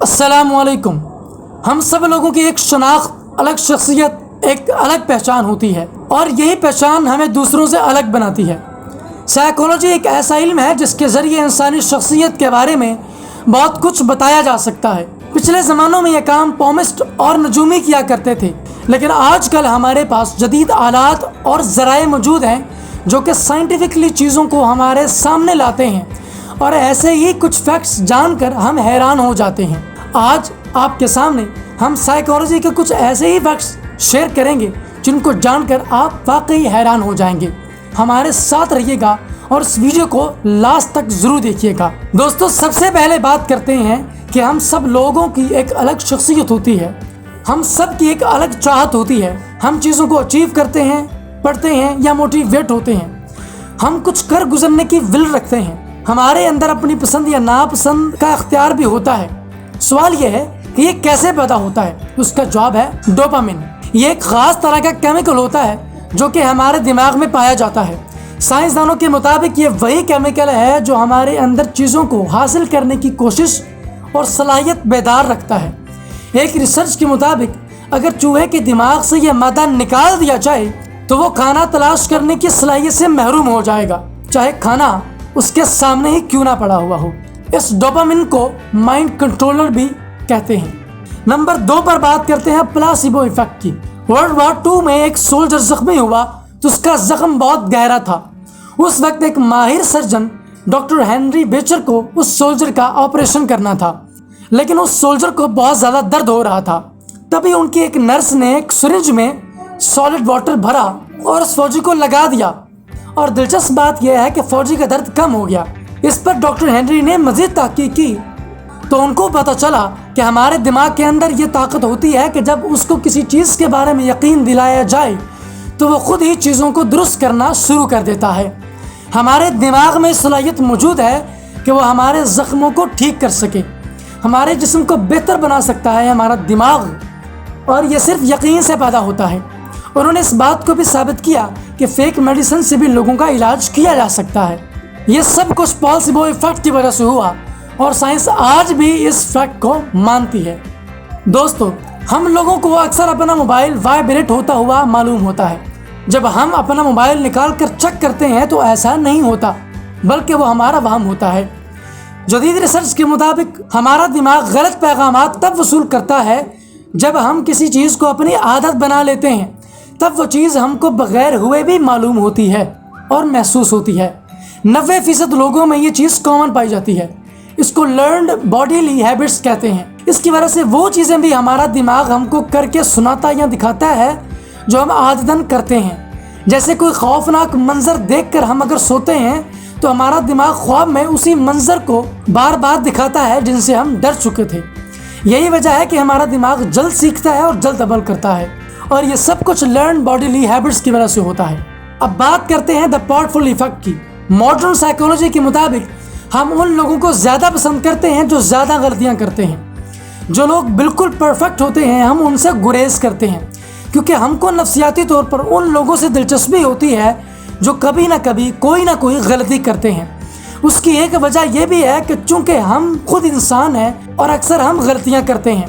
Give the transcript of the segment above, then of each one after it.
السلام علیکم۔ ہم سب لوگوں کی ایک شناخت، الگ شخصیت، ایک الگ پہچان ہوتی ہے اور یہی پہچان ہمیں دوسروں سے الگ بناتی ہے۔ سائیکالوجی ایک ایسا علم ہے جس کے ذریعے انسانی شخصیت کے بارے میں بہت کچھ بتایا جا سکتا ہے۔ پچھلے زمانوں میں یہ کام پومسٹ اور نجومی کیا کرتے تھے، لیکن آج کل ہمارے پاس جدید آلات اور ذرائع موجود ہیں جو کہ سائنٹیفکلی چیزوں کو ہمارے سامنے لاتے ہیں، اور ایسے ہی کچھ فیکٹس جان کر ہم حیران ہو جاتے ہیں۔ آج آپ کے سامنے ہم سائیکالوجی کے کچھ ایسے ہی فیکٹس شیئر کریں گے جن کو جان کر آپ واقعی حیران ہو جائیں گے۔ ہمارے ساتھ رہیے گا اور اس ویڈیو کو لاسٹ تک ضرور دیکھیے گا۔ دوستو، سب سے پہلے بات کرتے ہیں کہ ہم سب لوگوں کی ایک الگ شخصیت ہوتی ہے، ہم سب کی ایک الگ چاہت ہوتی ہے۔ ہم چیزوں کو اچیو کرتے ہیں، پڑھتے ہیں یا موٹیویٹ ہوتے ہیں۔ ہم کچھ کر گزرنے کی ول رکھتے ہیں۔ ہمارے اندر اپنی پسند یا ناپسند کا اختیار بھی ہوتا ہے۔ سوال یہ ہے کہ یہ کیسے پیدا ہوتا ہے؟ اس کا جواب ہے ڈوپامن۔ یہ ایک خاص طرح کا کیمیکل ہوتا ہے جو کہ ہمارے دماغ میں پایا جاتا ہے۔ سائنسدانوں کے مطابق یہ وہی کیمیکل ہے جو ہمارے اندر چیزوں کو حاصل کرنے کی کوشش اور صلاحیت بیدار رکھتا ہے۔ ایک ریسرچ کے مطابق اگر چوہے کے دماغ سے یہ مادہ نکال دیا جائے تو وہ کھانا تلاش کرنے کی صلاحیت سے محروم ہو جائے گا، چاہے کھانا اس کے سامنے ہی کیوں نہ پڑا ہوا ہو۔ اس ڈوپامن کو مائنڈ کنٹرولر بھی کہتے ہیں۔ نمبر 2 پر بات کرتے ہیں پلاسیبو ایفیکٹ کی۔ ورلڈ وار 2 میں ایک سولجر زخمی ہوا تو اس کا زخم بہت گہرا تھا۔ اس وقت ایک ماہر سرجن ڈاکٹر ہنری بیچر کو اس سولجر کا آپریشن کرنا تھا، لیکن اس سولجر کو بہت زیادہ درد ہو رہا تھا۔ تبھی ان کی ایک نرس نے ایک سرنج میں سالڈ واٹر بھرا اور اس فوجی کو لگا دیا، اور دلچسپ بات یہ ہے کہ فوجی کا درد کم ہو گیا۔ اس پر ڈاکٹر ہنری نے مزید تحقیق کی تو ان کو پتہ چلا کہ ہمارے دماغ کے اندر یہ طاقت ہوتی ہے کہ جب اس کو کسی چیز کے بارے میں یقین دلایا جائے تو وہ خود ہی چیزوں کو درست کرنا شروع کر دیتا ہے۔ ہمارے دماغ میں صلاحیت موجود ہے کہ وہ ہمارے زخموں کو ٹھیک کر سکے، ہمارے جسم کو بہتر بنا سکتا ہے ہمارا دماغ، اور یہ صرف یقین سے پیدا ہوتا ہے۔ انہوں نے اس بات کو بھی ثابت کیا کہ فیک میڈیسن سے بھی لوگوں کا علاج کیا جا سکتا ہے۔ یہ سب کچھ پلاسیبو ایفیکٹ کی وجہ سے ہوا، اور سائنس آج بھی اس فیکٹ کو مانتی ہے۔ دوستو، ہم لوگوں کو اکثر اپنا موبائل وائبریٹ ہوتا ہوا معلوم ہوتا ہے۔ جب ہم اپنا موبائل نکال کر چیک کرتے ہیں تو ایسا نہیں ہوتا، بلکہ وہ ہمارا وہم ہوتا ہے۔ جدید ریسرچ کے مطابق ہمارا دماغ غلط پیغامات تب وصول کرتا ہے جب ہم کسی چیز کو اپنی عادت بنا لیتے ہیں، تب وہ چیز ہم کو بغیر ہوئے بھی معلوم ہوتی ہے اور محسوس ہوتی ہے۔ 90% لوگوں میں یہ چیز کامن پائی جاتی ہے۔ اس کو لرنڈ باڈیلی ہیبٹس کہتے ہیں۔ اس کی وجہ سے وہ چیزیں بھی ہمارا دماغ ہم کو کر کے سناتا یا دکھاتا ہے جو ہم عادتاً کرتے ہیں۔ جیسے کوئی خوفناک منظر دیکھ کر ہم اگر سوتے ہیں تو ہمارا دماغ خواب میں اسی منظر کو بار بار دکھاتا ہے جن سے ہم ڈر چکے تھے۔ یہی وجہ ہے کہ ہمارا دماغ جلد سیکھتا ہے اور جلد عمل کرتا ہے، اور یہ سب کچھ لرن باڈیلی ہیبٹس کی وجہ سے ہوتا ہے۔ اب بات کرتے ہیں دا پورٹفول ایفیکٹ کی۔ ماڈرن سائیکالوجی کے مطابق ہم ان لوگوں کو زیادہ پسند کرتے ہیں جو زیادہ غلطیاں کرتے ہیں۔ جو لوگ بالکل پرفیکٹ ہوتے ہیں ہم ان سے گریز کرتے ہیں، کیونکہ ہم کو نفسیاتی طور پر ان لوگوں سے دلچسپی ہوتی ہے جو کبھی نہ کبھی کوئی نہ کوئی غلطی کرتے ہیں۔ اس کی ایک وجہ یہ بھی ہے کہ چونکہ ہم خود انسان ہیں اور اکثر ہم غلطیاں کرتے ہیں،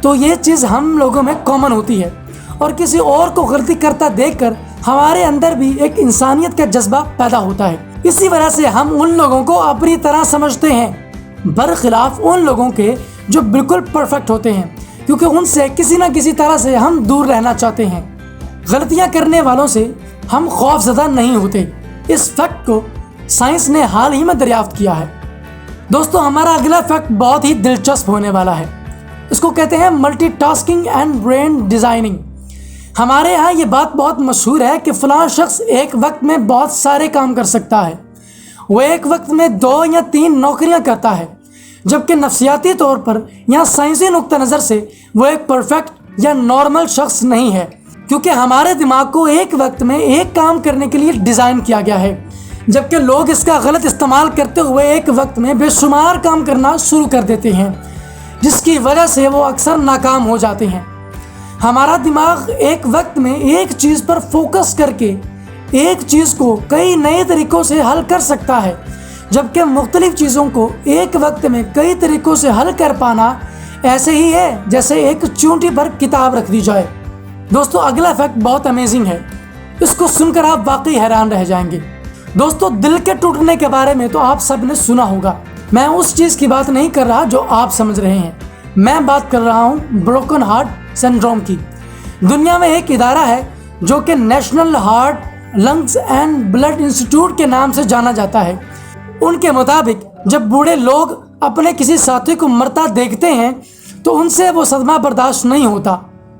تو یہ چیز ہم لوگوں میں کامن ہوتی ہے، اور کسی اور کو غلطی کرتا دیکھ کر ہمارے اندر بھی ایک انسانیت کا جذبہ پیدا ہوتا ہے۔ اسی وجہ سے ہم ان لوگوں کو اپنی طرح سمجھتے ہیں، برخلاف ان لوگوں کے جو بالکل پرفیکٹ ہوتے ہیں، کیونکہ ان سے کسی نہ کسی طرح سے ہم دور رہنا چاہتے ہیں۔ غلطیاں کرنے والوں سے ہم خوف زدہ نہیں ہوتے۔ اس فیکٹ کو سائنس نے حال ہی میں دریافت کیا ہے۔ دوستو، ہمارا اگلا فیکٹ بہت ہی دلچسپ ہونے والا ہے۔ اس کو کہتے ہیں multi tasking and brain designing. ہمارے ہاں یہ بات بہت مشہور ہے کہ فلاں شخص ایک وقت میں بہت سارے کام کر سکتا ہے، وہ ایک وقت میں 2 یا 3 نوکریاں کرتا ہے، جبکہ نفسیاتی طور پر یا سائنسی نقطہ نظر سے وہ ایک پرفیکٹ یا نارمل شخص نہیں ہے، کیونکہ ہمارے دماغ کو ایک وقت میں ایک کام کرنے کے لیے ڈیزائن کیا گیا ہے، جبکہ لوگ اس کا غلط استعمال کرتے ہوئے ایک وقت میں بے شمار کام کرنا شروع کر دیتے ہیں، جس کی وجہ سے وہ اکثر ناکام ہو جاتے ہیں۔ ہمارا دماغ ایک وقت میں ایک چیز پر فوکس کر کے ایک چیز کو کئی نئے طریقوں سے حل کر سکتا ہے، جبکہ مختلف چیزوں کو ایک وقت میں کئی طریقوں سے حل کر پانا ایسے ہی ہے جیسے ایک چونٹی پر کتاب رکھ دی جائے۔ دوستو اگلا فیکٹ بہت امیزنگ ہے، اس کو سن کر آپ واقعی حیران رہ جائیں گے۔ دوستو دل کے ٹوٹنے کے بارے میں تو آپ سب نے سنا ہوگا، میں اس چیز کی بات نہیں کر رہا جو آپ سمجھ رہے ہیں، میں بات کر رہا ہوں بروکن ہارٹ سنڈروم کی۔ دنیا میں ایک ادارہ ہے جو کہ national heart lungs and blood institute کے نام سے جانا جاتا ہے۔ ان کے مطابق جب بوڑھے لوگ اپنے کسی ساتھی کو مرتا دیکھتے ہیں تو ان سے وہ صدمہ برداشت نہیں ہوتا،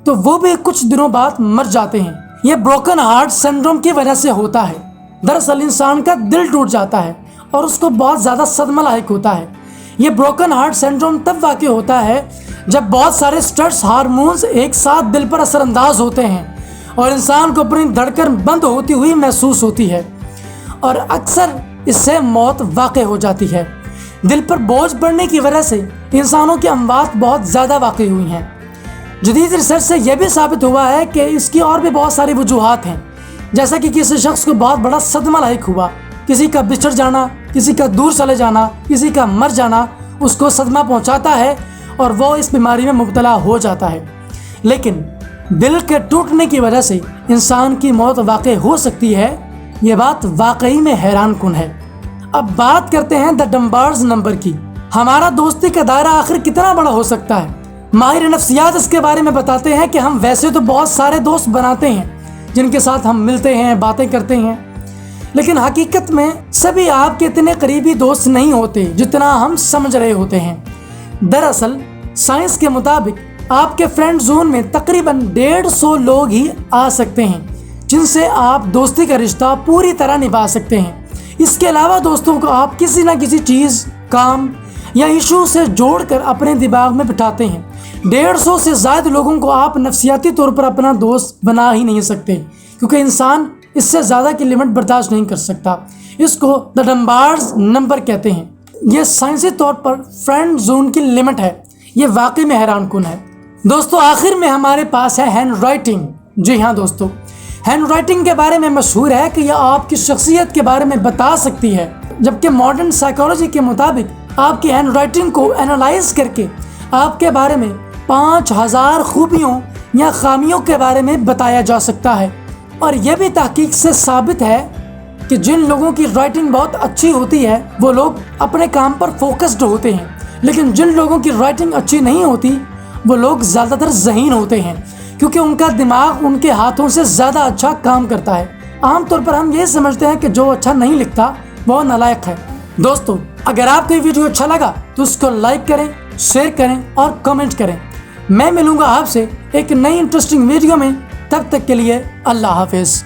تو وہ بھی کچھ دنوں بعد مر جاتے ہیں۔ یہ بروکن ہارٹ سنڈروم کی وجہ سے ہوتا ہے۔ دراصل انسان کا دل ٹوٹ جاتا ہے اور اس کو بہت زیادہ صدمہ لاحق ہوتا ہے۔ یہ بروکن ہارٹ سنڈروم تب واقع ہوتا ہے جب بہت سارے اسٹریس ہارمونز ایک ساتھ دل پر اثر انداز ہوتے ہیں اور انسان کو اپنی دھڑکن بند ہوتی ہوئی محسوس ہوتی ہے، اور اکثر اس سے موت واقع ہو جاتی ہے۔ دل پر بوجھ پڑنے کی وجہ سے انسانوں کی اموات بہت زیادہ واقع ہوئی ہیں۔ جدید ریسرچ سے یہ بھی ثابت ہوا ہے کہ اس کی اور بھی بہت ساری وجوہات ہیں، جیسا کہ کسی شخص کو بہت بڑا صدمہ لاحق ہوا، کسی کا بچھڑ جانا، کسی کا دور چلے جانا، کسی کا مر جانا اس کو صدمہ پہنچاتا ہے اور وہ اس بیماری میں مبتلا ہو جاتا ہے۔ لیکن دل کے ٹوٹنے کی وجہ سے انسان کی موت واقع ہو سکتی ہے، یہ بات واقعی میں حیران کن ہے۔ اب بات کرتے ہیں دا ڈمبارز نمبر کی۔ ہمارا دوستی کا دائرہ آخر کتنا بڑا ہو سکتا ہے؟ ماہر نفسیات اس کے بارے میں بتاتے ہیں کہ ہم ویسے تو بہت سارے دوست بناتے ہیں جن کے ساتھ ہم ملتے ہیں، باتیں کرتے ہیں، لیکن حقیقت میں سبھی آپ کے اتنے قریبی دوست نہیں ہوتے جتنا ہم سمجھ رہے ہوتے ہیں۔ دراصل سائنس کے مطابق آپ کے فرینڈ زون میں تقریباً 150 لوگ ہی آ سکتے ہیں جن سے آپ دوستی کا رشتہ پوری طرح نبھا سکتے ہیں۔ اس کے علاوہ دوستوں کو آپ کسی نہ کسی چیز، کام یا ایشو سے جوڑ کر اپنے دماغ میں بٹھاتے ہیں۔ 150 سے زائد لوگوں کو آپ نفسیاتی طور پر اپنا دوست بنا ہی نہیں سکتے، کیونکہ انسان اس سے زیادہ کی لمٹ برداشت نہیں کر سکتا۔ اس کو دا ڈمبارز نمبر کہتے ہیں۔ یہ سائنسی طور پر فرینڈ زون کی لمٹ ہے۔ یہ واقعی میں حیران کن ہے۔ دوستو آخر میں ہمارے پاس ہے ہینڈ رائٹنگ۔ جی ہاں دوستو، ہینڈ رائٹنگ کے بارے میں مشہور ہے کہ یہ آپ کی شخصیت کے بارے میں بتا سکتی ہے، جبکہ ماڈرن سائیکالوجی کے مطابق آپ کی ہینڈ رائٹنگ کو اینالائز کر کے آپ کے بارے میں 5000 خوبیوں یا خامیوں کے بارے میں بتایا جا سکتا ہے۔ اور یہ بھی تحقیق سے ثابت ہے کہ جن لوگوں کی رائٹنگ بہت اچھی ہوتی ہے وہ لوگ اپنے کام پر فوکسڈ ہوتے ہیں، لیکن جن لوگوں کی رائٹنگ اچھی نہیں ہوتی وہ لوگ زیادہ تر ذہین ہوتے ہیں، کیونکہ ان کا دماغ ان کے ہاتھوں سے زیادہ اچھا کام کرتا ہے۔ عام طور پر ہم یہ سمجھتے ہیں کہ جو اچھا نہیں لکھتا وہ نالائق ہے۔ دوستو اگر آپ کو یہ ویڈیو اچھا لگا تو اس کو لائک کریں، شیئر کریں اور کمنٹ کریں۔ میں ملوں گا آپ سے ایک نئی انٹرسٹنگ ویڈیو میں، تب تک کے لیے اللہ حافظ۔